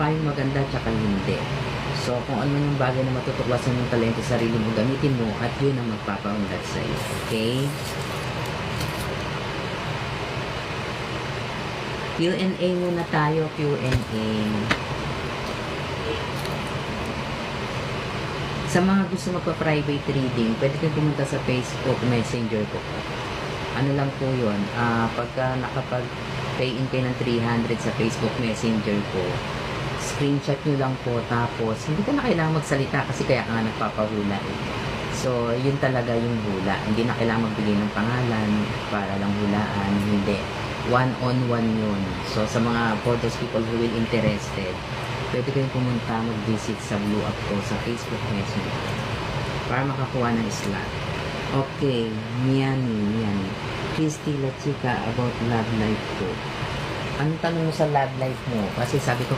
payong maganda tsaka hindi. So, kung ano yung bagay na matutuklasan yung talento sa sarili mo, gamitin mo at yun ang magpapaunlad sa'yo. Okay? Q&A muna tayo, Q&A. Sa mga gusto magpa-private reading, pwede kayong pumunta sa Facebook Messenger ko. Ano lang po yun, pagka nakapag-pay in kayo ng 300 sa Facebook Messenger ko, screenshot nyo lang po, tapos hindi ka na kailangan magsalita kasi kaya ka nga nagpapahula eh. So, yun talaga yung hula. Hindi na kailangan magbigay ng pangalan para lang hulaan. Hindi. One-on-one yun. So, sa mga, for those people who will interested, pwede kayong pumunta mag-visit sa Blue App ko sa Facebook Messenger para makakuha ng slot. Okay, Miani. Christy La Chica about love life ko. Anong tanong mo sa love life mo? Kasi sabi ko